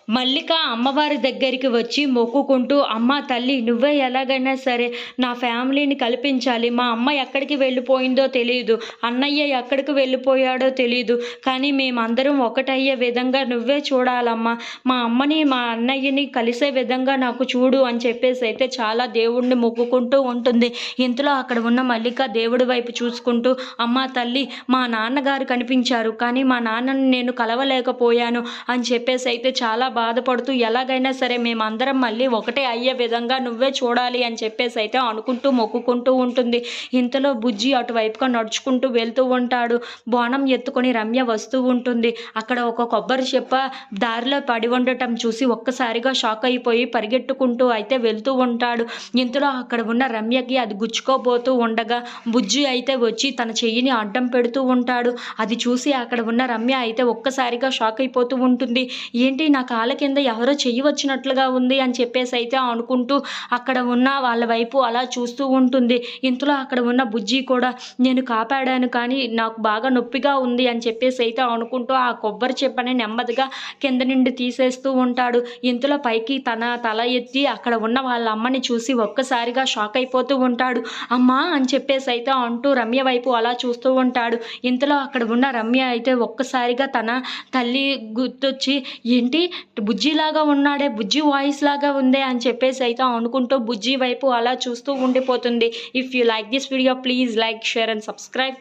మల్లిక అమ్మవారి దగ్గరికి వచ్చి మొక్కుకుంటూ, అమ్మ తల్లి నువ్వే ఎలాగైనా సరే నా ఫ్యామిలీని కల్పించాలి. మా అమ్మ ఎక్కడికి వెళ్ళిపోయిందో తెలీదు. అన్నయ్య ఎక్కడికి వెళ్ళిపోయాడో తెలీదు. కానీ మేమందరం ఒకటయ్యే విధంగా నువ్వే చూడాలమ్మా. మా అమ్మని, మా అన్నయ్యని కలిసే విధంగా నాకు చూడు అని చెప్పేసి అయితే చాలా దేవుడిని మొక్కుకుంటూ ఉంటుంది. ఇంతలో అక్కడ ఉన్న మల్లిక దేవుడి వైపు చూసుకుంటూ, అమ్మ తల్లి మా నాన్నగారు కనిపించారు. కానీ మా నాన్నని నేను కలవలేకపోయాను అని చెప్పేసి అయితే చాలా బాధపడుతూ, ఎలాగైనా సరే మేమందరం మళ్ళీ ఒకటే అయ్యే విధంగా నువ్వే చూడాలి అని చెప్పేసి అయితే అనుకుంటూ మొక్కుకుంటూ ఉంటుంది. ఇంతలో బుజ్జి అటువైపుగా నడుచుకుంటూ వెళ్తూ ఉంటాడు. బోనం ఎత్తుకొని రమ్య వస్తూ ఉంటుంది. అక్కడ ఒక కొబ్బరి చెప్ప దారిలో పడి ఉండటం చూసి ఒక్కసారిగా షాక్ అయిపోయి పరిగెట్టుకుంటూ అయితే వెళ్తూ ఉంటాడు. ఇంతలో అక్కడ ఉన్న రమ్యకి అది గుచ్చుకోబోతూ ఉండగా బుజ్జి అయితే వచ్చి తన చెయ్యిని అడ్డం పెడుతూ ఉంటాడు. అది చూసి అక్కడ ఉన్న రమ్య అయితే ఒక్కసారిగా షాక్ అయిపోతూ ఉంటుంది. ఏంటి నా కాళ్ళ కింద ఎవరో చెయ్యి వచ్చినట్లుగా ఉంది అని చెప్పేసి అయితే అనుకుంటూ అక్కడ ఉన్న వాళ్ళ వైపు అలా చూస్తూ ఉంటుంది. ఇంతలో అక్కడ ఉన్న బుజ్జి కూడా నేను కాపాడాను కానీ నాకు బాగా నొప్పిగా ఉంది అని చెప్పేసి అయితే అనుకుంటూ ఆ కొబ్బరి చెప్పని నెమ్మదిగా కింద నుండి తీసేస్తూ ఉంటాడు. ఇంతలో పైకి తన తల ఎత్తి అక్కడ ఉన్న వాళ్ళ అమ్మని చూసి ఒక్కసారిగా షాక్ అయిపోతూ ఉంటాడు. అమ్మా అని చెప్పేసి అయితే అంటూ రమ్య వైపు అలా చూస్తూ ఉంటాడు. ఇంతలో అక్కడ ఉన్న రమ్య అయితే ఒక్కసారిగా తన తల్లి గుర్తొచ్చి, ఏంటి బుజ్జిలాగా ఉన్నాడే, బుజ్జి వాయిస్ లాగా ఉందే అని చెప్పేసి అయితే అనుకుంటూ బుజ్జి వైపు అలా చూస్తూ ఉండిపోతుంది. If you like this video please like, share and subscribe.